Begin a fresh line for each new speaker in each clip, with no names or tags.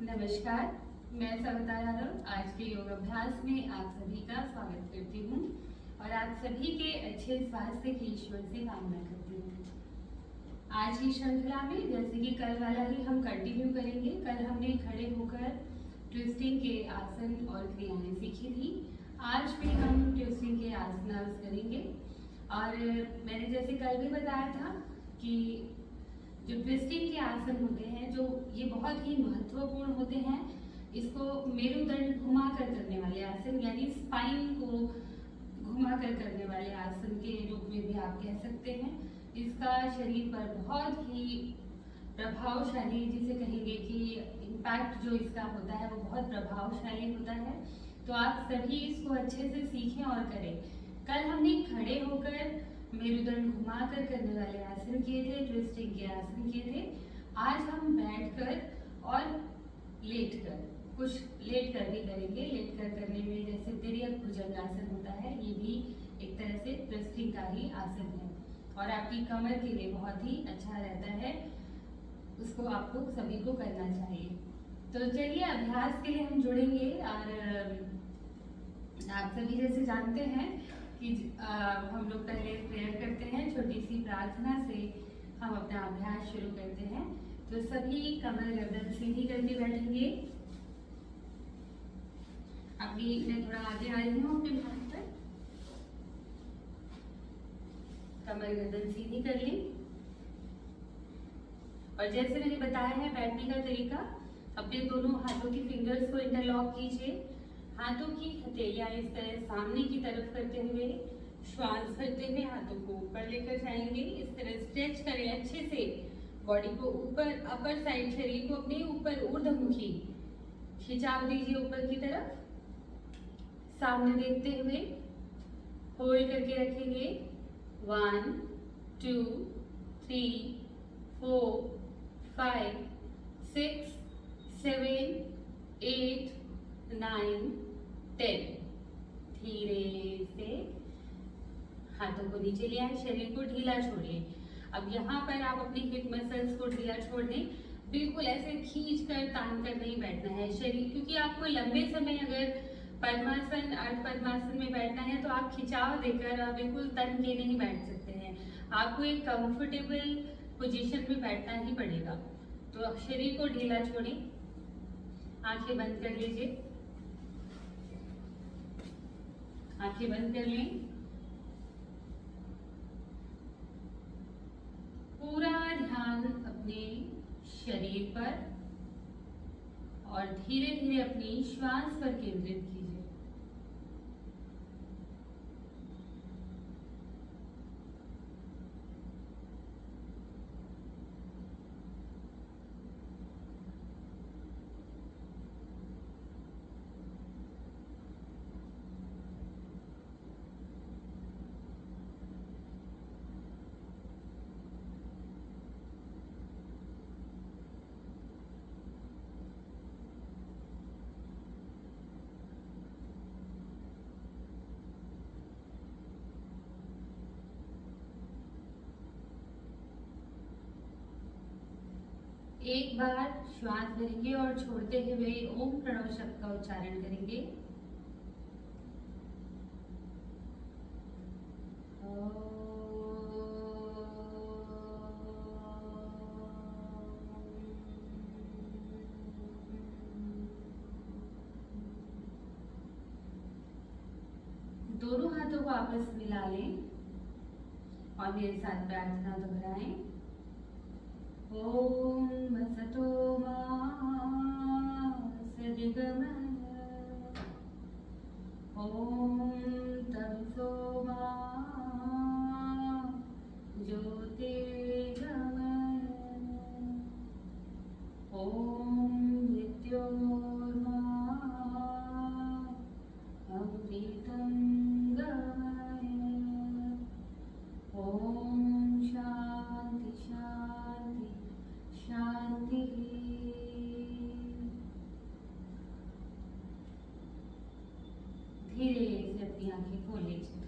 नमस्कार, मैं सविता यादव आज के योग अभ्यास में आप सभी का स्वागत करती हूँ और आप सभी के अच्छे स्वास्थ्य की ईश्वर से कामना करती हूँ। आज की श्रृंखला में जैसे कि कल वाला ही हम कंटिन्यू करेंगे। कल हमने खड़े होकर ट्विस्टिंग के आसन और क्रियाएं सीखी थी। आज भी हम ट्विस्टिंग के आसनास करेंगे और मैंने जैसे कल भी बताया था कि जो ट्विस्टिंग के आसन होते हैं जो ये बहुत ही महत्वपूर्ण होते हैं। इसको मेरुदंड घुमाकर करने वाले आसन यानी स्पाइन को घुमाकर करने वाले आसन के रूप में भी आप कह सकते हैं। इसका शरीर पर बहुत ही प्रभावशाली, जिसे कहेंगे कि इम्पैक्ट जो इसका होता है वो बहुत प्रभावशाली होता है। तो आप सभी इसको अच्छे से सीखें और करें। कल हमने खड़े होकर मेरुदंड घुमाकर करने वाले आसन किए थे, ट्विस्टिंग के आसन किए थे। आज हम बैठकर और लेटकर, कुछ लेटकर भी करेंगे। लेटकर करने में जैसे तिर्यक भुजंगासन होता है, ये भी एक तरह से ट्विस्टिंग का ही आसन है और आपकी कमर के लिए बहुत ही अच्छा रहता है। उसको आपको सभी को करना चाहिए। तो चलिए अभ्यास के लिए हम जुड़ेंगे और आप सभी जैसे जानते हैं कि हम लोग पहले प्रेयर करते हैं। छोटी सी प्रार्थना से हम अपना अभ्यास शुरू करते हैं। तो सभी कमर गर्दन सीधी करके बैठेंगे। अभी मैं थोड़ा आगे आ रही हूँ अपने भाग पर। कमर गर्दन सीधी कर ली और जैसे मैंने बताया है बैठने का तरीका, अपने दोनों हाथों की फिंगर्स को इंटरलॉक कीजिए। हाथों की हथेलियां इस तरह सामने की तरफ करते हुए श्वास भरते हुए हाथों को ऊपर लेकर जाएंगे। इस तरह स्ट्रेच करें अच्छे से बॉडी को ऊपर, अपर साइड शरीर को अपने ऊपर ऊर्ध्वमुखी खिंचाव दीजिए ऊपर की तरफ। सामने देखते हुए होल्ड करके रखेंगे। 1 2 3 4 5 6 7 8 9 10। धीरे से हाथों को नीचे ले आए, शरीर को ढीला छोड़िए। अब यहाँ पर आप अपनी हिप मसल्स को ढीला छोड़ दें। बिल्कुल ऐसे खींच कर तान कर नहीं बैठना है शरीर, क्योंकि आपको लंबे समय अगर पद्मासन, अर्ध पद्मासन में बैठना है तो आप खिंचाव देकर बिल्कुल तन के नहीं बैठ सकते हैं। आपको एक कंफर्टेबल पोजीशन में बैठना ही पड़ेगा। तो शरीर को ढीला छोड़ें, आंखें बंद कर लीजिए। आंखें बंद कर लें। पूरा ध्यान अपने शरीर पर और धीरे धीरे अपनी श्वास पर केंद्रित कीजिए। एक बार श्वास भरेंगे और छोड़ते हुए ओम प्रणव शब्द का उच्चारण करेंगे। दोनों हाथों को आपस में मिला लें और मेरे साथ प्रार्थना दोहराएं। ओम सतो मा सद्गमय, ओम तमसो मा ज्योतिर्गमय, ओम मृत्योर्मा अमृतं गमय, ओम शांति शांति शांति। धीरे से अपनी आंखें खोल लीजिए।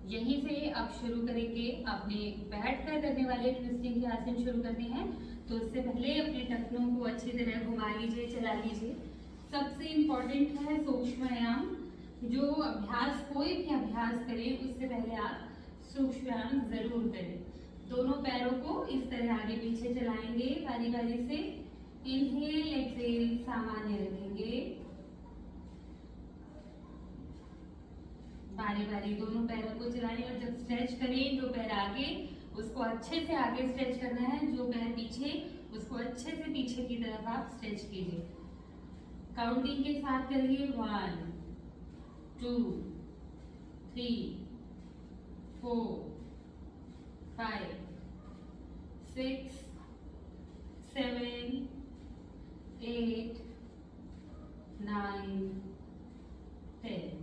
यहीं से अब शुरू करेंगे। अपने बैठ कर करने वाले ट्विस्टिंग के आसन शुरू करने हैं। तो उससे पहले अपने टखनों को अच्छी तरह घुमा लीजिए, चला लीजिए। सबसे इम्पोर्टेंट है सूक्ष्म व्यायाम। जो अभ्यास, कोई भी अभ्यास करें उससे पहले आप सूक्ष्म व्यायाम जरूर करें। दोनों पैरों को इस तरह आगे पीछे चलाएंगे बारी बारी से। इनहेल एक्सहेल सामान्य रखेंगे, बारी बारी दोनों पैरों को चलाएं। और जब स्ट्रेच करें, जो पैर आगे उसको अच्छे से आगे स्ट्रेच करना है, जो पैर पीछे उसको अच्छे से पीछे की तरफ आप स्ट्रेच कीजिए। काउंटिंग के साथ करिए 1 2 3 4 5 6 7 8 9 10।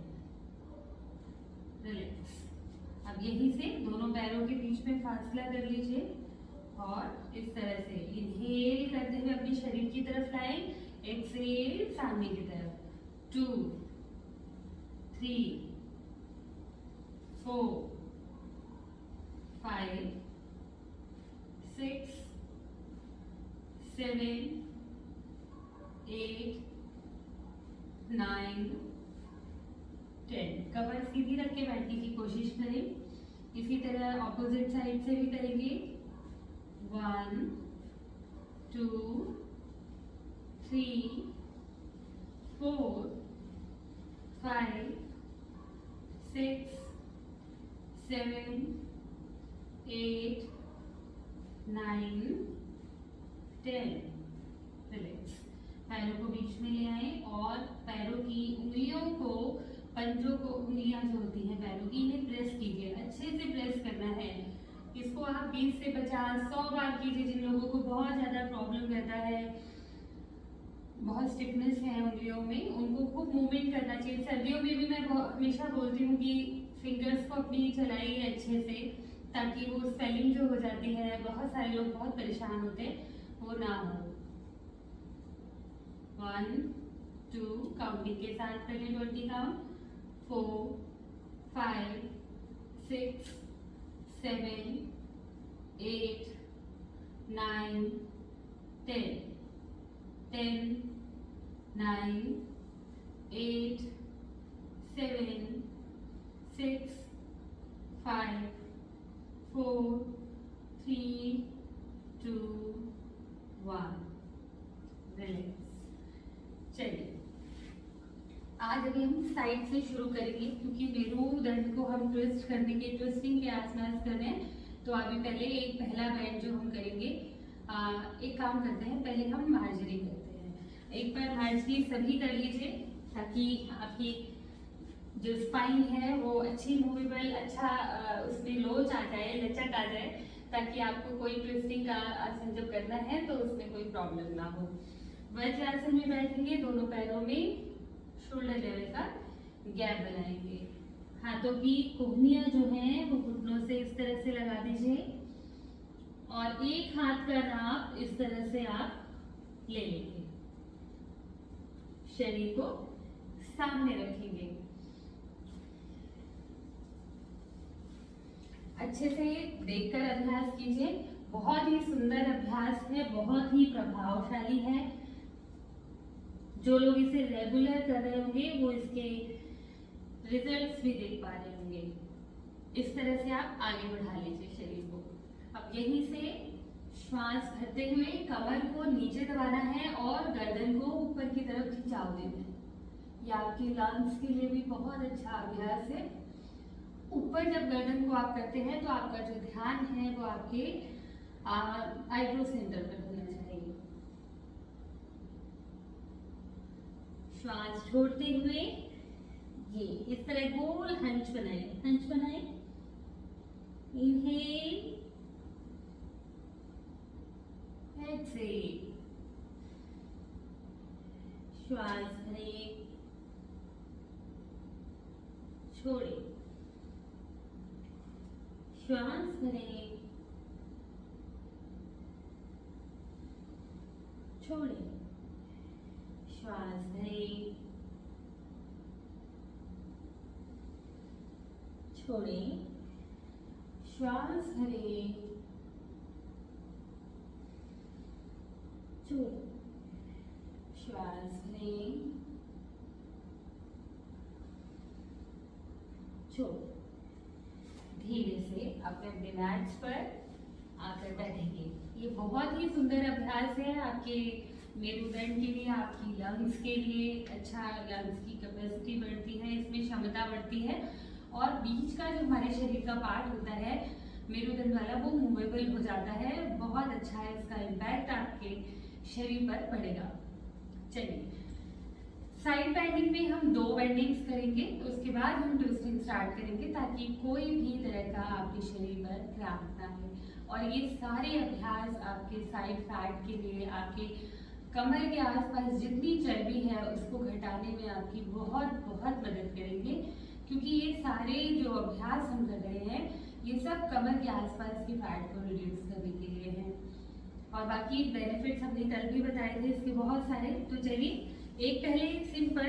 रिलैक्स। अब यहीं से दोनों पैरों के बीच में फासला कर लीजिए और इस तरह से इनहेल करते हुए अपने शरीर की तरफ लाएं, एक्सहेल सामने की तरफ। 2 3 4 5 6 7 8 9 10। कमर सीधी रख के बैठने की कोशिश करें। इसी तरह ऑपोजिट साइड से भी करेंगे। 1 2 3 4 5 6 7 8 9 10। रिलैक्स। पैरों को बीच में ले आए और पैरों की उंगलियों को, पंजों को, उंगलियां जो होती हैं पैरों की, इन्हें प्रेस कीजिए, अच्छे से प्रेस करना है। इसको आप 20 से 50 100 बार कीजिए। जिन लोगों को बहुत ज़्यादा प्रॉब्लम रहता है, बहुत स्टिफनेस है उंगलियों में, उनको खूब मूवमेंट करना चाहिए। सर्दियों में भी मैं हमेशा बोलती हूँ कि फिंगर्स को अपनी चलाइए अच्छे से, ताकि वो स्वेलिंग जो हो जाती है, बहुत सारे लोग बहुत परेशान होते हैं, वो ना हो। 1 2 काउंटिंग के साथ कर लें 20 काउंट। 4 5 6 7 8 9 10 10 9 8 7 6 5 4 3 2 1। रिलैक्स। चलिए, आज अभी हम साइड से शुरू करेंगे, क्योंकि मेरुदंड को हम ट्विस्ट करने के, ट्विस्टिंग के आसपास कर रहे हैं। तो अभी पहले एक पहला बैंड जो हम करेंगे, एक काम करते हैं, पहले हम मार्जरी करते हैं। एक बार मार्जरी सभी कर लीजिए, ताकि आपकी जो स्पाइन है वो अच्छी मूवेबल, अच्छा उसमें लोच आ जाए, लचक आ जाए, ताकि आपको कोई ट्विस्टिंग का आसन जब करना है तो उसमें कोई प्रॉब्लम ना हो। वज्रासन में बैठेंगे, दोनों पैरों में शोल्डर लेवल का गैप बनाएंगे। हाथों की कोहनियां जो हैं वो घुटनों से इस तरह से लगा दीजिए और एक हाथ का नाप इस तरह से आप ले लेंगे। शरीर को सामने रखेंगे। अच्छे से देखकर अभ्यास कीजिए। बहुत ही सुंदर अभ्यास है, बहुत ही प्रभावशाली है। जो लोग इसे रेगुलर कर रहे होंगे वो इसके रिजल्ट्स भी देख पा रहे होंगे। इस तरह से आप आगे बढ़ा लीजिए शरीर को। अब यहीं से श्वास भरते हुए कमर को नीचे दबाना है और गर्दन को ऊपर की तरफ खिंचाव देना है। यह आपके लंग्स के लिए भी बहुत अच्छा अभ्यास है। ऊपर जब गर्दन को आप करते हैं तो आपका जो ध्यान है वो आपके आईब्रो सेंटर पर होना चाहिए। श्वास छोड़ते हुए ये इस तरह गोल हंच बनाए, हंच बनाए। Inhale, exhale. श्वास भरें, छोड़े, श्वास भरें, छोड़े, श्वास भरें, छोड़े, श्वास भरें, छोड़ो, श्वास लें, छोड़ो। धीरे से अपने अपने मैट्स पर आकर बैठेंगे। ये बहुत ही सुंदर अभ्यास है आपके मेरुदंड के लिए, आपकी लंग्स के लिए। अच्छा, लंग्स की कैपेसिटी बढ़ती है, इसमें क्षमता बढ़ती है और बीच का जो हमारे शरीर का पार्ट होता है मेरुदंड वाला, वो मूवेबल हो जाता है। बहुत अच्छा है, इसका इम्पैक्ट आपके शरीर पर पड़ेगा। चलिए, साइड बेंडिंग में हम 2 बेंडिंग्स करेंगे, उसके बाद हम ट्विस्टिंग स्टार्ट करेंगे ताकि कोई भी तरह का आपके शरीर पर क्रैम्प ना आए। और ये सारे अभ्यास आपके साइड फैट के लिए, आपके कमर के आसपास जितनी चर्बी है उसको घटाने में आपकी बहुत बहुत मदद करेंगे, क्योंकि ये सारे जो अभ्यास हम कर रहे हैं ये सब कमर के आसपास की फैट को रिड्यूस करने के लिए हैं। और बाकी बेनिफिट्स हमने कल भी बताए थे इसके बहुत सारे। तो चलिए, एक पहले सिंपल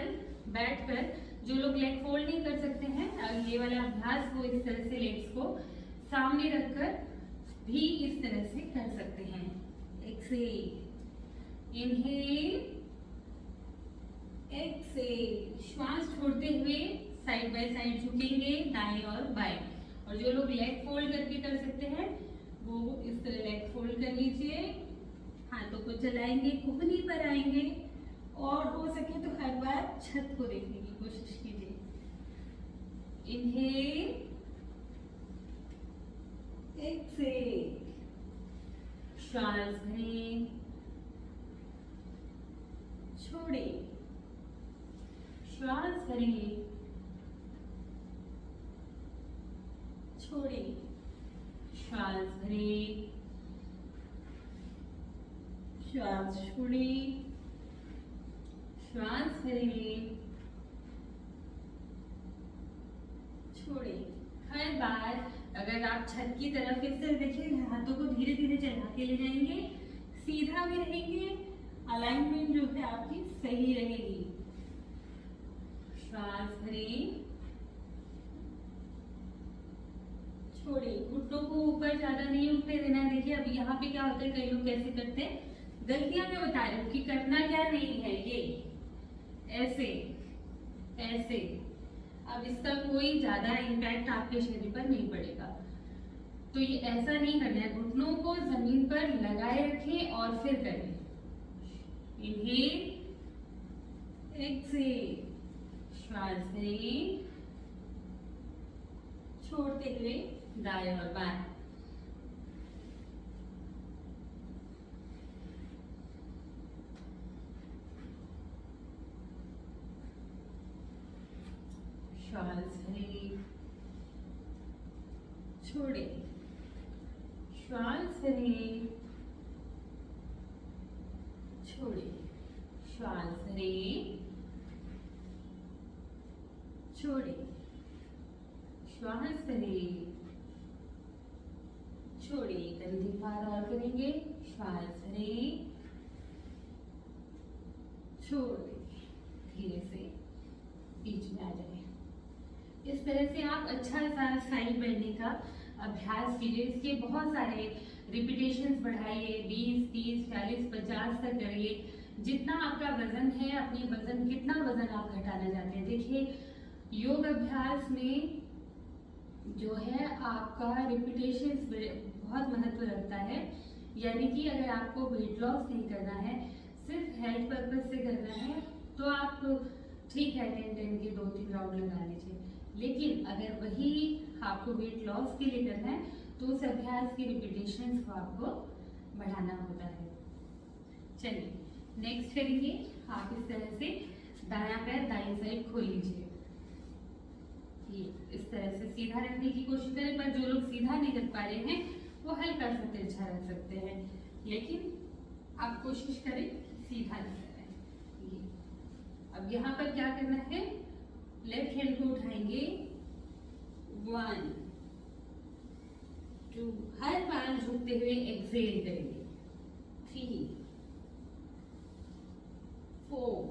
बैठकर, जो लोग लेग फोल्ड नहीं कर सकते हैं, ये वाला अभ्यास वो इस तरह से लेग्स को सामने रखकर भी इस तरह से कर सकते हैं। Exhale, inhale, exhale. श्वास छोड़ते हुए साइड बाय साइड झुकेंगे, दाएं और बाएं। और जो लोग लेग फोल्ड करके कर सकते हैं वो इस तरह लेग फोल्ड कर लीजिए, हाथों को चलाएंगे, कुहनी पर आएंगे और हो सके तो हर बार छत को देखने की कोशिश कीजिए। Inhale, exhale. श्वास भरें, छोड़ें, श्वास भरें, छोड़ें, श्वास भरें, श्वास छोड़ें, श्वास भरें, छोड़ें। हर बार अगर आप छत की तरफ इस तरह देखिए, हाथों को धीरे धीरे चला के ले जाएंगे, सीधा भी रहेंगे, अलाइनमेंट जो है आपकी सही रहेगी। श्वास भरें, छोड़िए, घुटनों को ऊपर ज्यादा नहीं उठने देना। देखिए अब यहाँ पे क्या होता है, कई लोग कैसे करते हैं, गलतियां मैं बता रही हूँ कि करना क्या नहीं है। ये ऐसे ऐसे, अब इसका कोई ज्यादा इम्पैक्ट आपके शरीर पर नहीं पड़ेगा। तो ये ऐसा नहीं करना है, घुटनों को जमीन पर लगाए रखें और फिर करें। Inhale, exhale. श्वास लें, छोड़ते हुए दाएं और बाएं। श्वास लें, छोड़े, श्वास लें, छोड़े, श्वास लें, छोड़े, श्वास लें, छोड़े। कंधे पार और करेंगे, श्वास लें, छोड़ दें, धीरे से बीच में आ जाए। इस तरह से आप अच्छा सा साइड बेंडिंग का अभ्यास कीजिए। इसके बहुत सारे रिपीटेशंस बढ़ाइए, 20, 30, 40, 50 तक करिए। जितना आपका वजन है, अपनी वजन, कितना वजन आप घटाना चाहते हैं। देखिए योग अभ्यास में जो है आपका रिपीटेशंस बहुत महत्व रखता है। यानी कि अगर आपको वेट लॉस नहीं करना है, सिर्फ हेल्थ पर्पज से करना है, तो आप ठीक है 10-10 के 2-3 राउंड लगा लीजिए। लेकिन अगर वही आपको वेट लॉस के लिए करना है तो उस अभ्यास की रिपीटेशंस को आपको बढ़ाना होता है। चलिए नेक्स्ट करेंगे। आप इस तरह से दायां पैर दाईं साइड खोल लीजिए। ये इस तरह से सीधा रखने की कोशिश करें, पर जो लोग सीधा नहीं रख पा रहे हैं वो हल्का सा तिरछा रख सकते हैं, लेकिन आप कोशिश करें सीधा नहीं करें। ये अब यहाँ पर क्या करना है, लेफ्ट हैंड को उठाएंगे, 1, 2, हर बार झुकते हुए एक्सेल करेंगे, 3, 4,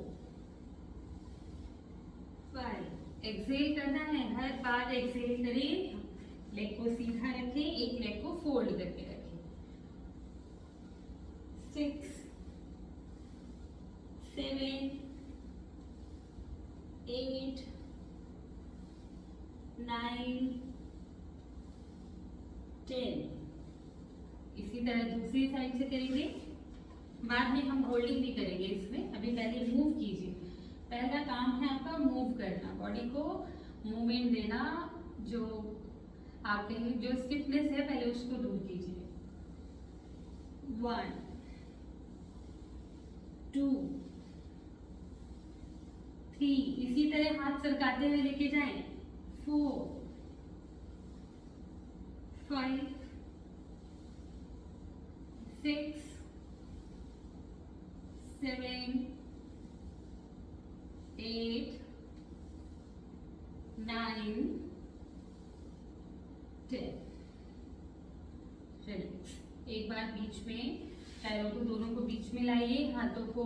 5, एक्सेल करना है, हर बार एक्सेल करें। लेग को सीधा रखें, एक लेग को फोल्ड करके रखें। 6, 7, 8, 9, 10। इसी तरह दूसरी साइड से करेंगे। बाद में हम होल्डिंग भी करेंगे इसमें, अभी पहले मूव कीजिए। पहला काम है आपका मूव करना, बॉडी को मूवमेंट देना, जो आपके जो स्टिफनेस है पहले उसको दूर कीजिए। 1, 2, 3, इसी तरह हाथ सरकाते हुए लेके जाएं। 4, 5, 6, 7, 8, 9, 10। चलिए एक बार बीच में पैरों को दोनों को बीच में लाइए, हाथों को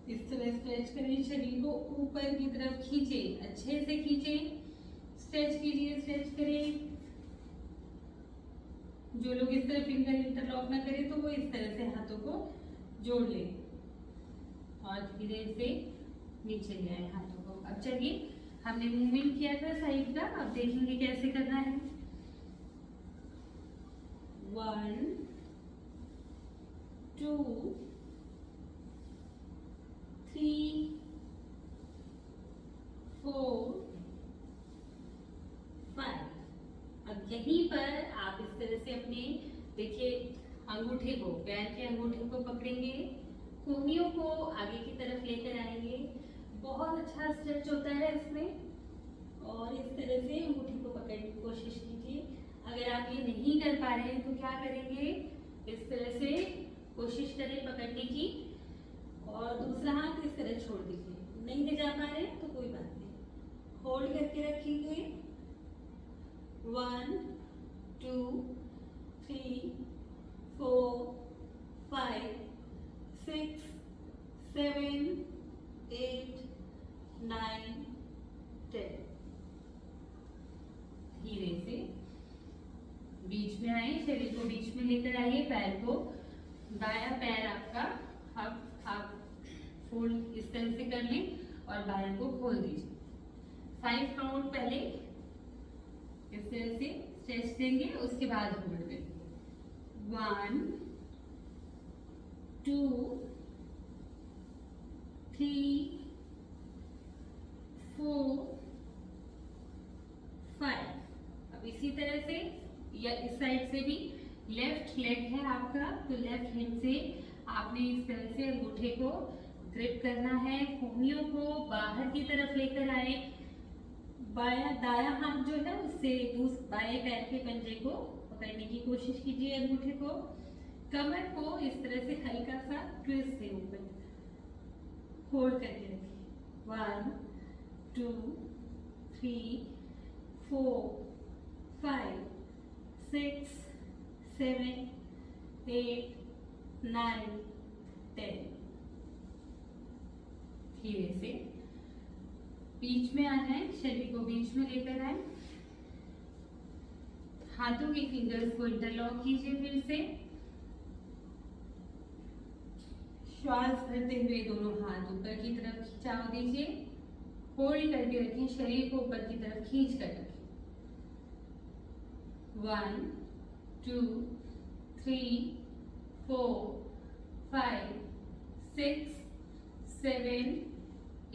इस तरह स्ट्रेच करें, शरीर को ऊपर की तरफ खींचे, अच्छे से खींचे, स्ट्रेच कीजिए, स्ट्रेच करें। जो लोग इस तरह फिंगर इंटरलॉक ना करें तो वो इस तरह से हाथों को जोड़ लें और धीरे से नीचे ले आए हाथों को। अब चलिए, हमने मूवमेंट किया था साइड का, अब देखेंगे कैसे करना है। 1, 2, 3, 4, 5। अब यहीं पर आप इस तरह से अपने देखिए अंगूठे को, पैर के अंगूठे को पकड़ेंगे, कोहनियों को आगे की तरफ लेकर आएंगे। बहुत अच्छा स्ट्रेच होता है इसमें। और इस तरह से अंगूठे को पकड़ने की कोशिश कीजिए। अगर आप ये नहीं कर पा रहे हैं तो क्या करेंगे, इस तरह से कोशिश करें पकड़ने की और दूसरा हाथ इस तरह छोड़ दीजिए। नहीं ले जा पा रहे हैं तो कोई बात नहीं, होल्ड करके रखेंगे। 1, 2, 3, 4, 5, 6, 7, 8, 9, 10। धीरे से बीच में आए, शरीर को बीच में लेकर आइए, पैर को, दायां पैर आपका आप फोल्ड इस तरह से कर लें और बाएं को खोल दीजिए। 5 काउंट पहले इस तरह से स्ट्रेच देंगे, उसके बाद होल्ड करेंगे। 1, 2, 3, 4, 5। अब इसी तरह से या इस साइड से भी लेफ्ट लेग है आपका, तो लेफ्ट हैंड से आपने इस तरह से अंगूठे को ग्रिप करना है, कोहनियों को बाहर की तरफ लेकर आए। दायां हाथ जो है उससे बाएं पैर के पंजे को पकड़ने की कोशिश कीजिए, अंगूठे को, कमर को इस तरह से हल्का सा ट्विस्ट से ऊपर होल्ड करके रखिए। 1, 2, 3, 4, 5, 6, 7, 8, 9, 10। धीरे से बीच में आ जाए, शरीर को बीच में लेकर आए, हाथों के फिंगर्स को इंटरलॉक कीजिए। फिर से श्वास भरते हुए दोनों हाथ ऊपर की तरफ खिंचाव दीजिए, होल्ड करके रखें, शरीर को ऊपर की तरफ खींच कर रखें। 1, 2, 3, 4, 5, 6, 7,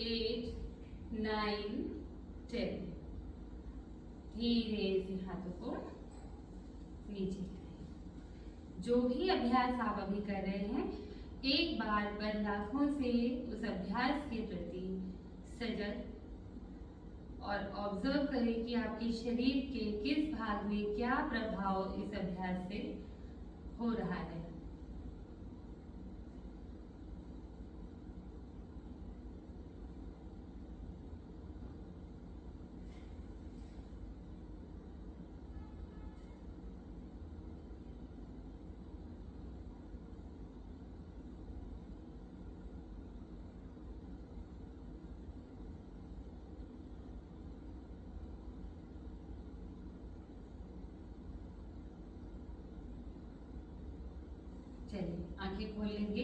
8, 9, 10। धीरे से हाथों को नीचे। जो भी अभ्यास आप अभी कर रहे हैं, एक बार बंद आंखों से उस अभ्यास के प्रति सजग और ऑब्जर्व करें कि आपके शरीर के किस भाग में क्या प्रभाव इस अभ्यास से हो रहा है। चलिए आंखें खोल लेंगे,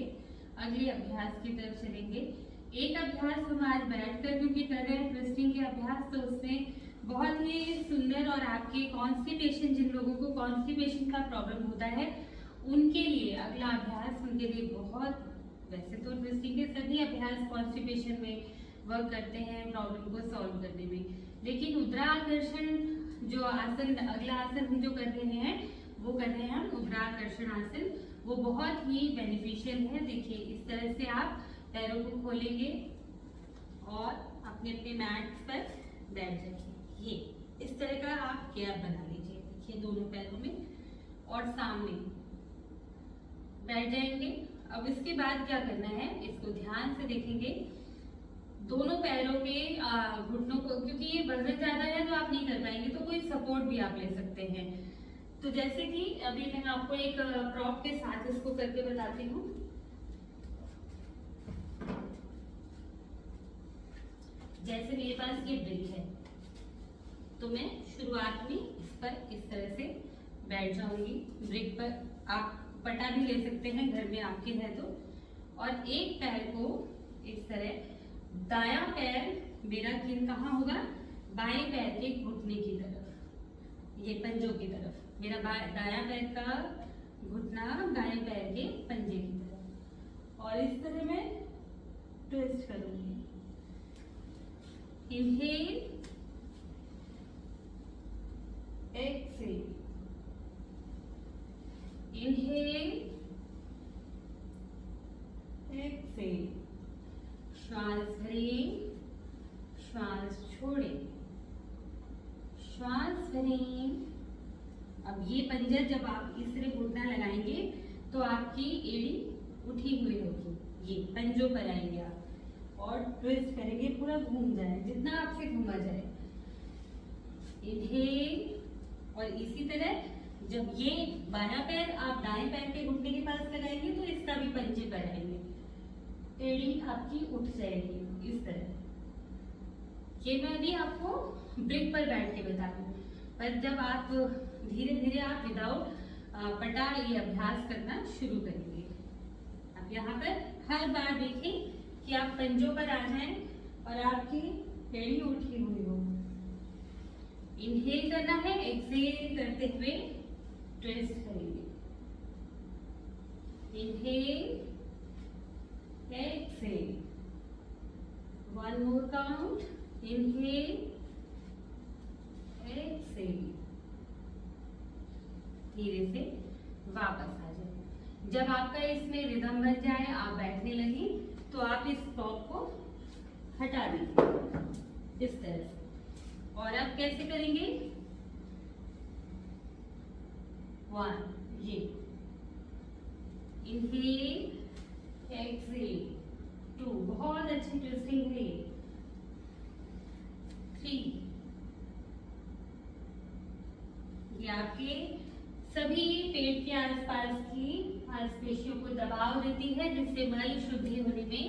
अगले अभ्यास की तरफ चलेंगे। एक अभ्यास हम आज बैठकर क्योंकि कर रहे हैं ट्विस्टिंग के अभ्यास, तो उसमें बहुत ही सुंदर और आपके कॉन्स्टिपेशन, जिन लोगों को कॉन्स्टिपेशन का प्रॉब्लम होता है उनके लिए अगला अभ्यास उनके लिए बहुत, वैसे तो ट्विस्टिंग के सभी अभ्यास कॉन्स्टिपेशन में वर्क करते हैं प्रॉब्लम को सॉल्व करने में, लेकिन उद्राकर्षण जो आसन, अगला आसन हम जो कर रहे हैं वो कर रहे हैं हम उद्राकर्षण आसन। वो बहुत ही बेनिफिशियल है। देखिए इस तरह से आप पैरों को खोलेंगे और अपने अपने मैट्स पर बैठ जाइए। ये इस तरह का आप गैप बना लीजिए, देखिए दोनों पैरों में, और सामने बैठ जाएंगे। अब इसके बाद क्या करना है, इसको ध्यान से देखेंगे। दोनों पैरों के घुटनों को, क्योंकि ये वजन ज्यादा है तो आप नहीं कर पाएंगे, तो कोई सपोर्ट भी आप ले सकते हैं। तो जैसे कि अभी मैं आपको एक प्रॉप के साथ इसको करके बताती हूँ। जैसे मेरे पास ये ब्रिक है, तो मैं शुरुआत में इस पर इस तरह से बैठ जाऊंगी। ब्रिक पर आप पटा भी ले सकते हैं घर में आपके है तो, और एक पैर को इस तरह, दायां पैर मेरा किन कहाँ होगा, बाएं पैर के घुटने की तरफ, ये पंजों की तरफ, मेरा दायां पैर का घुटना बाएं पैर के पंजे की तरफ, और इस तरह मैं ट्विस्ट करूंगी। इनहेल, एक्सहेल, इनहेल, एक्सहेल, श्वास भरें, श्वास छोड़ें, श्वास भरें। अब ये पंजा जब आप इस तरह घुटना लगाएंगे तो आपकी एड़ी उठी हुई होगी, ये पंजों पर आएंगे आप और ट्विस्ट करेंगे, पूरा घूम जाए, जितना आपसे घूमा जाए। इनहेल, और इसी तरह जब ये बायां पैर आप दाएं पैर के घुटने के पास लगाएंगे तो इसका भी पंजे पर आएंगे, एड़ी आपकी उठ जाएगी इस तरह। ये मैं अभी आपको ब्रिक पर बैठ के बता दूं, पर जब आप धीरे धीरे आप विदाउट पटा ये अभ्यास करना शुरू करेंगे। अब यहाँ पर हर बार देखें कि आप पंजों पर आ जाएं और आपकी एड़ी उठी हुई हो। इनहेल करना है, एक्सहेल करते हुए ट्विस्ट करेंगे। Inhale, exhale, one more count, inhale, exhale, धीरे से वापस आ जाए। जब आपका इसमें रिदम बन जाए, आप बैठने लगे, तो आप इस प्रॉप को हटा दीजिए इस तरह से। और अब कैसे करेंगे, वन, ये इनहेल, एक्सहेल, टू, बहुत अच्छी ट्विस्टिंग है, थ्री, ये आपके सभी पेट के आसपास की मांसपेशियों को दबाव देती है, जिससे मल शुद्धि होने में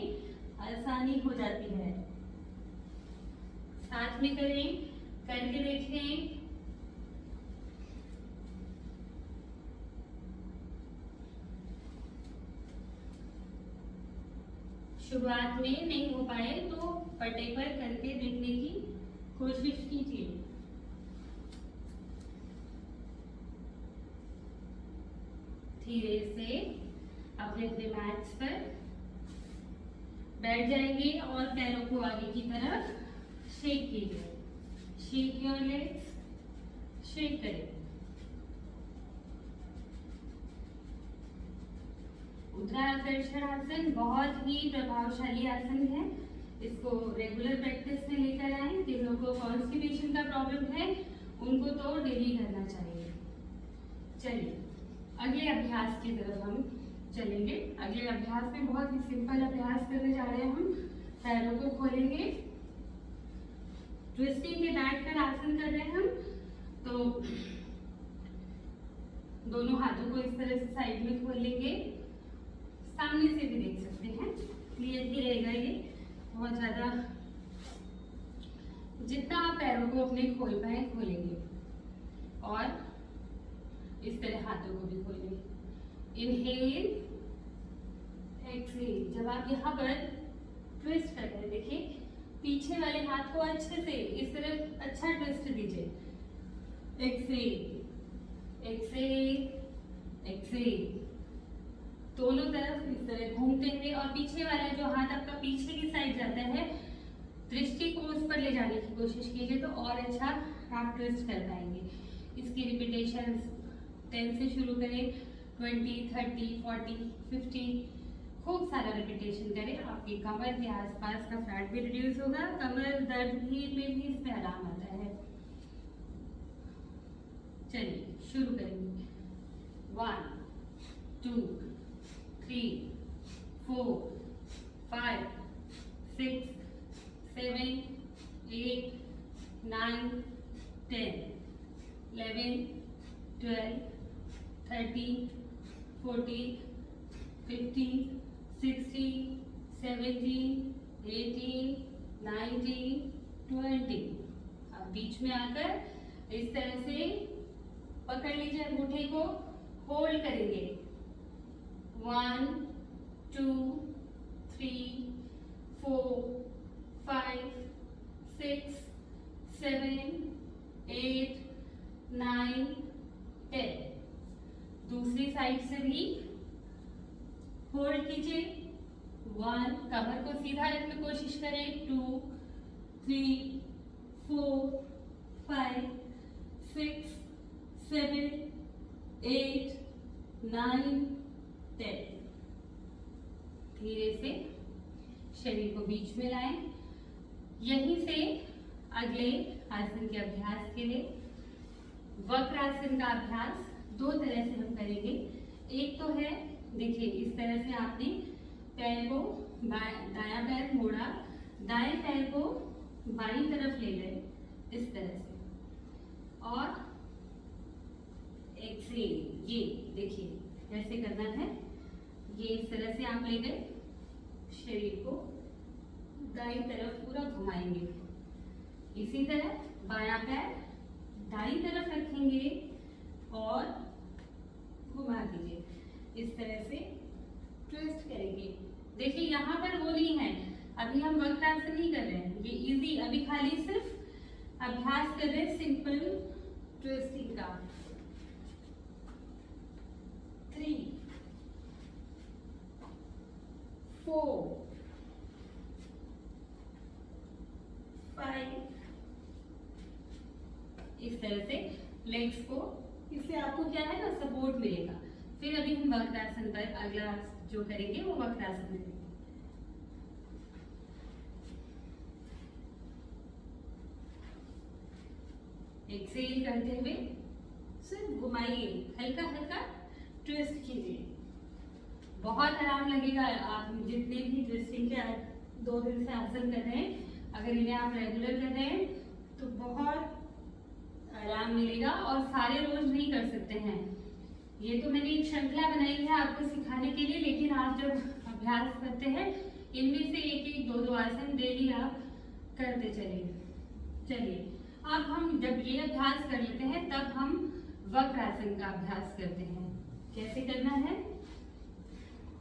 आसानी हो जाती है। साथ में करें, करके देखें। शुरुआत में नहीं हो पाए तो पट्टे पर करके देखने की कोशिश कीजिए। धीरे से अपने अपने मैट्स पर बैठ जाएंगे और पैरों को आगे की तरफ शेक कीजिए। शेक योर लेग्स, शेक करें। उद्राकर्षण आसन बहुत ही प्रभावशाली आसन है। इसको रेगुलर प्रैक्टिस में लेकर आए। जिन लोगों को कॉन्स्टिपेशन का प्रॉब्लम है उनको तो डेली करना चाहिए। चलिए अगले अभ्यास की तरफ हम चलेंगे। अगले अभ्यास में बहुत ही सिंपल अभ्यास करने जा रहे हैं हम। पैरों को खोलेंगे, ट्विस्टिंग के बैठकर आसन कर रहे हैं हम। तो दोनों हाथों को इस तरह से साइड में खोल लेंगे। सामने से भी देख सकते हैं, क्लियर ही रहेगा ये। बहुत ज्यादा जितना आप पैरों को अपने खोल पाए खोलेंगे और इस तरह हाथों को भी खोलेंगे। Inhale, exhale. जब आप यहाँ पर ट्विस्ट करना है। देखिए पीछे वाले हाथ को अच्छे से इस तरह अच्छा ट्विस्ट दीजिए। एक्सेल, एक्सेल, एक्सेल, दोनों तरफ इस तरह घूमते हुए, और पीछे वाला जो हाथ आपका पीछे की साइड जाता है, दृष्टि को उस पर ले जाने की कोशिश कीजिए तो और अच्छा आप ट्विस्ट कर पाएंगे। इसकी रिपीटेशन 10 से शुरू करें, 20, 30, 40, 50, खूब सारा रिपीटेशन करें। आपकी कमर के आसपास का फैट भी रिड्यूस होगा, कमर दर्द भी में भी इसमें आराम आता है। चलिए शुरू करेंगे। 1, 2, 3, 4, 5, 6, 7, 8, 9, 10, 11, 12, 13, 14, 15, 16, 17, 18, 19, 20। अब बीच में आकर इस तरह से पकड़ लीजिए, अंगूठे को होल्ड करेंगे। 1, 2, 3, 4, 5, 6, 7, 8, 9, 10। दूसरी साइड से भी होल्ड कीजिए। 1, कमर को सीधा रखने की कोशिश करें। 2, 3, 4, 5, 6, 7, 8, 9, 10। धीरे से शरीर को बीच में लाएं। यहीं से अगले आसन के अभ्यास के लिए वक्रासन का अभ्यास दो तरह से हम करेंगे। एक तो है, देखिए इस तरह से आपने पैर को दायां पैर मोड़ा, दाएं पैर को बाईं तरफ ले गए इस तरह से, और एक्सेल, ये देखिए कैसे करना है। ये इस तरह से आप ले गए, शरीर को दाईं तरफ पूरा घुमाएंगे। इसी तरह बायां पैर दाईं तरफ रखेंगे और घुमा दीजिए, इस तरह से ट्विस्ट करेंगे। देखिए यहाँ पर वो नहीं है, अभी हम वक्रासन नहीं कर रहे हैं, ये इजी, अभी खाली सिर्फ अभ्यास कर रहे हैं सिंपल ट्विस्टिंग का। 3, 4, 5, इस तरह से लेग्स को, इससे आपको क्या है ना, सपोर्ट मिलेगा। फिर अभी हम वक्रासन पर अगला जो करेंगे वो वक्रासन करेंगे। एक्सेल करते हुए सिर्फ घुमाइए, हल्का हल्का ट्विस्ट कीजिए, बहुत आराम लगेगा। आप जितने भी ट्विस्टिंग के 2 दिन से आसन कर रहे हैं, अगर इन्हें आप रेगुलर कर रहे हैं तो बहुत आराम मिलेगा, और सारे रोज नहीं कर सकते हैं। ये तो मैंने एक श्रृंखला बनाई है आपको सिखाने के लिए, लेकिन आप जब अभ्यास करते हैं इनमें से एक एक 2-2 आसन डेली आप करते चलिए। चलिए अब हम जब ये अभ्यास कर लेते हैं तब हम वक्रासन का अभ्यास करते हैं। कैसे करना है?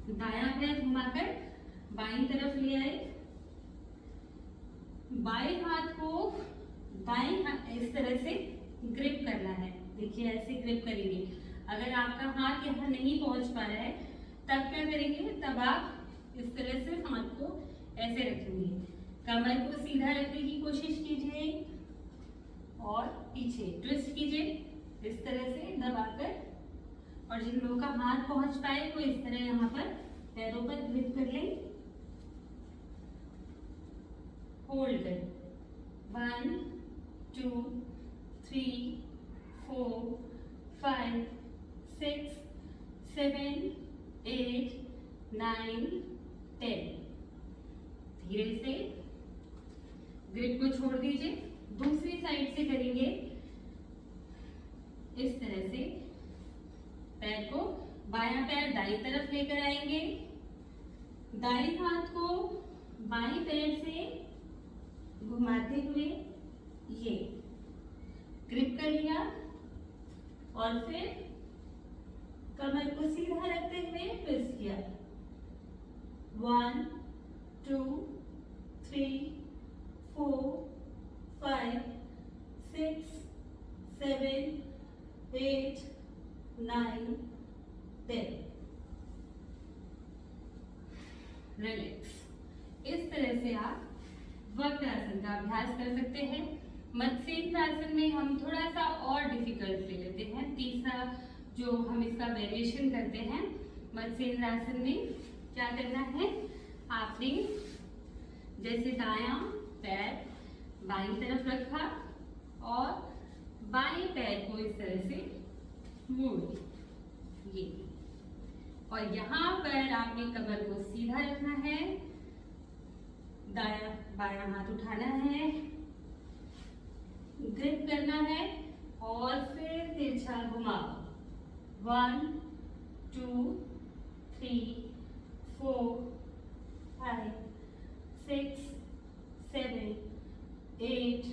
दायां पैर घुमाकर बाईं तरफ ले आए, बाएं हाथ को दाएं हाथ इस तरह से ग्रिप करना है। देखिए ऐसे ग्रिप करेंगे। अगर आपका हाथ यहाँ नहीं पहुंच पा रहा है तब क्या करेंगे? तब आप इस तरह से हाथ को ऐसे रखेंगे, कमर को सीधा रखने की कोशिश कीजिए और पीछे ट्विस्ट कीजिए इस तरह से दबाकर। और जिन लोगों का हाथ पहुंच पाए वो इस तरह यहाँ पर पैरों पर ग्रिप कर लें, होल्ड करें। 1, 2, 3, 4, 5, 6, 7, 8, 9, 10। धीरे से ग्रिप को छोड़ दीजिए। दूसरी साइड से करेंगे इस तरह से, पैर को बायां पैर दाईं तरफ लेकर आएंगे, दाईं हाथ को बाईं पैर से घुमाते हुए ये ग्रिप कर लिया और फिर कमर को सीधा रखते हुए ट्विस्ट किया। 1, 2, 3, 4, 5, 6, 7, 8, 9, 10। रिलैक्स। इस तरह से आप वक्रासन का अभ्यास कर सकते हैं। मत्स्येंद्रासन में हम थोड़ा सा और डिफिकल्ट ले लेते हैं। तीसरा जो हम इसका वेरिएशन करते हैं, मत्स्येंद्रासन में क्या करना है, आपने जैसे दायां पैर बाईं तरफ रखा और बाएं पैर को इस तरह से मोड़ ये, और यहाँ पर आपने कमर को सीधा रखना है, दायां बायां हाथ उठाना है, ग्रिप करना है और फिर तिरछा घुमाओ। 1, 2, 3, 4, 5, 6, 7, 8,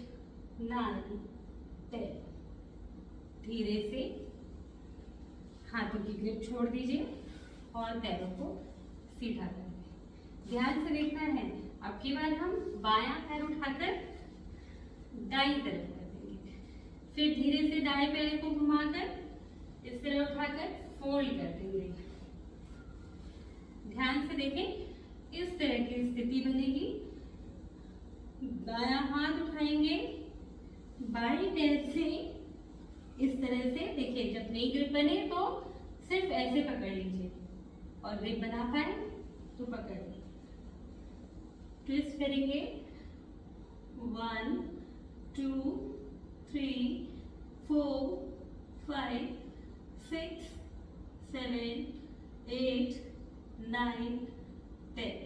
9, 10। धीरे से हाथों की ग्रिप छोड़ दीजिए और पैरों को सीधा कर दें। ध्यान से देखना है। अब की बार हम बायां पैर उठाकर दाईं तरफ कर देंगे, फिर धीरे से दाएं पैर को घुमाकर इस तरह उठाकर फोल्ड कर देंगे। ध्यान से देखें, इस तरह की स्थिति बनेगी। दायां हाथ उठाएंगे, बाईं पैर से इस तरह से, देखिए जब नई ग्रिप बने तो सिर्फ ऐसे पकड़ लीजिए और ग्रिप बना पाए तो पकड़ लीजिए। ट्विस्ट करेंगे। 1, 2, 3, 4, 5, 6, 7, 8, 9, 10।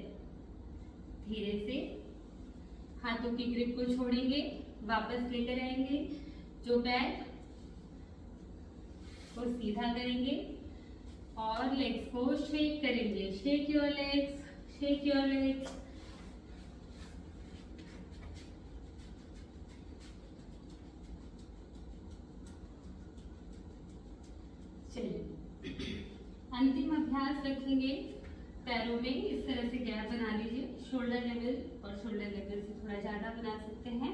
धीरे से हाथों की ग्रिप को छोड़ेंगे, वापस लेकर आएंगे, जो पैर को सीधा करेंगे और लेग्स को शेक करेंगे। Shake your legs, shake your legs. चलिए अंतिम अभ्यास रखेंगे। पैरों में इस तरह से गैप बना लीजिए, शोल्डर लेवल और शोल्डर लेवल से थोड़ा ज्यादा बना सकते हैं।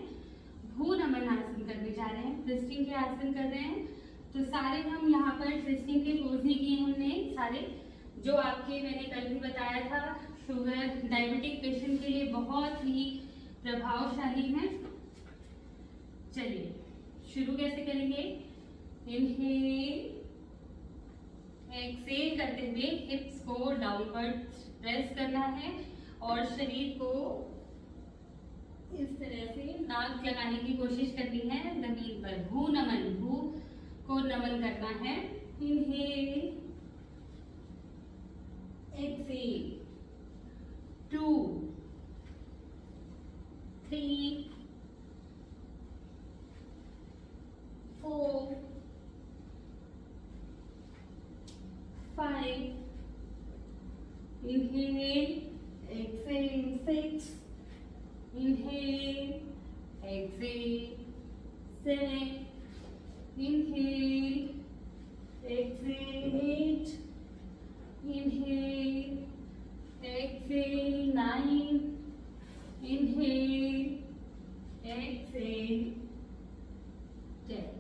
भ्रूनमन आसन करने जा रहे हैं, ट्विस्टिंग के आसन कर रहे हैं। तो सारे हम यहाँ पर ट्विस्टिंग के पोज ही किए हमने, सारे जो आपके मैंने कल भी बताया था शुगर डायबिटिक पेशेंट के लिए बहुत ही प्रभावशाली हैं। चलिए शुरू कैसे करेंगे। इनहेल, एक्सेल करते हुए हिप्स को डाउनवर्ड प्रेस करना है और शरीर को इस तरह से नाक लगाने की कोशिश करनी है जमीन पर। भू नमन, भू को नमन करना है। Inhale, exhale, 2, 3, 4, 5, inhale, exhale, 6, inhale, exhale, 7, inhale, exhale, 8, inhale, exhale, 9, inhale, exhale, 10।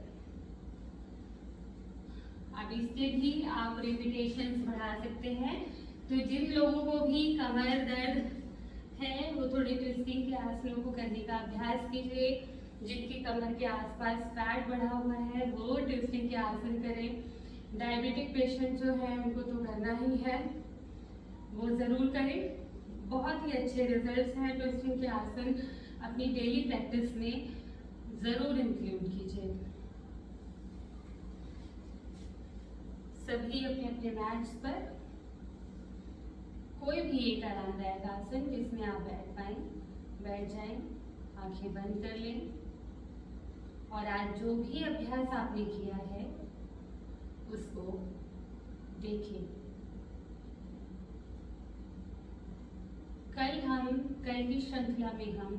अब इसके भी आप रिपीटेशंस बढ़ा सकते हैं। तो जिन लोगों को भी कमर दर्द है वो थोड़े ट्विस्टिंग के आसनों को करने का अभ्यास कीजिए। जिनकी कमर के आसपास फैट बढ़ा हुआ है वो ट्विस्टिंग के आसन करें। डायबिटिक पेशेंट जो है उनको तो करना ही है, वो ज़रूर करें। बहुत ही अच्छे रिजल्ट्स हैं ट्विस्टिंग के आसन, अपनी डेली प्रैक्टिस में ज़रूर इंक्लूड कीजिए। सभी अपने अपने मैट्स पर कोई भी एक आरामदायक आसन जिसमें आप बैठ पाएं, बैठ जाएं, आंखें बंद कर लें और आज जो भी अभ्यास आपने किया है उसको देखें। कल की श्रृंखला में हम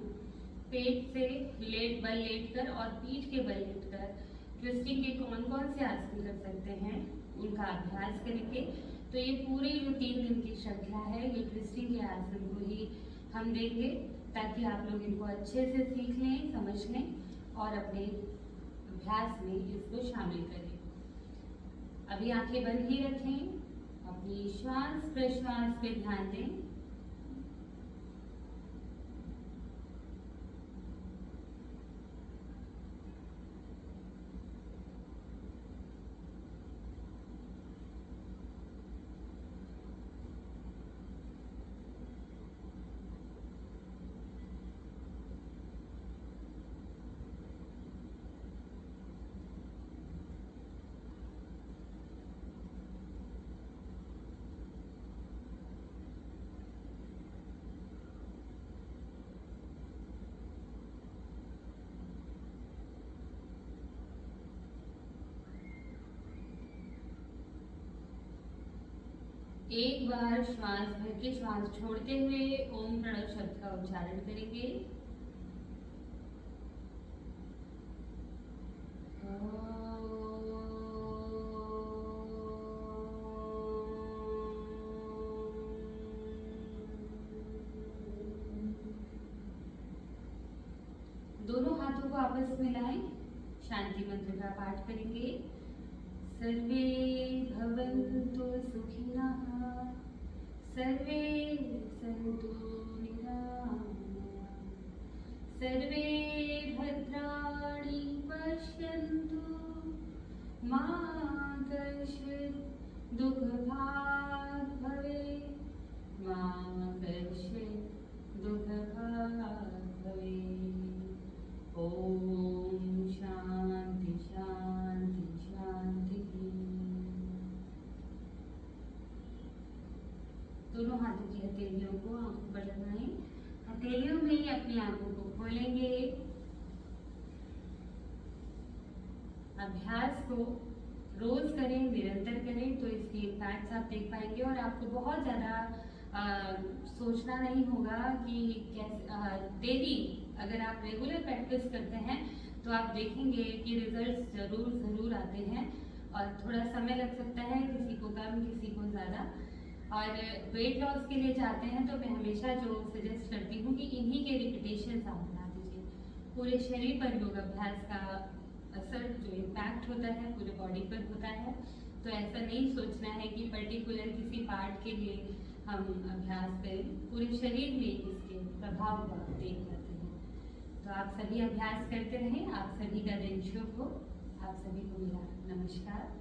पेट से बल लेटकर और पीठ के बल लेटकर ट्विस्टिंग के कौन कौन से आसन कर सकते हैं उनका अभ्यास करेंगे। तो ये पूरी जो 3 दिन की श्रृंखला है ये ट्विस्टिंग के आसन को ही हम देंगे। ताकि आप लोग इनको अच्छे से सीख लें, समझ लें और अपने अभ्यास में इसको शामिल करें। अभी आंखें बंद ही रखें, अपनी श्वास प्रश्वास पे ध्यान दें। एक बार श्वास भर के श्वास छोड़ते हुए ओम प्रणव शब्द का उच्चारण करेंगे। दोनों हाथों को आपस में मिलाएं, शांति मंत्र का पाठ करेंगे। सर्वे भवन्तु सुखिनः, सर्वे सन्तु निरामयाः, सर्वे भद्राणि पश्यन्तु, मा कश्चित् दुःखभाग् भवेत्, मा कश्चित् दुःखभाग् भवेत्। ओम शांति शांति शांति। दोनों हाथों की हथेलियों को आंखों पर लगाएं। हथेलियों में ही अपनी आंखों को खोलेंगे। अभ्यास को रोज करें, निरंतर करें तो इसके इम्पैक्ट्स आप देख पाएंगे और आपको बहुत ज़्यादा सोचना नहीं होगा कि कैसे डेली अगर आप रेगुलर प्रैक्टिस करते हैं तो आप देखेंगे कि रिजल्ट्स ज़रूर आते हैं। और थोड़ा समय लग सकता है, किसी को कम किसी को ज़्यादा। और वेट लॉस के लिए चाहते हैं तो मैं हमेशा जो सजेस्ट करती हूँ कि इन्हीं के रिपीटेशन आप बना दीजिए। पूरे शरीर पर योग अभ्यास का असर जो इम्पैक्ट होता है पूरे बॉडी पर होता है। तो ऐसा नहीं सोचना है कि पर्टिकुलर किसी पार्ट के लिए हम अभ्यास करें, पूरे शरीर में इसके प्रभाव को आप देख पाते हैं। तो आप सभी अभ्यास करते रहें। आप सभी का दिन शुभ हो। आप सभी को मेरा नमस्कार।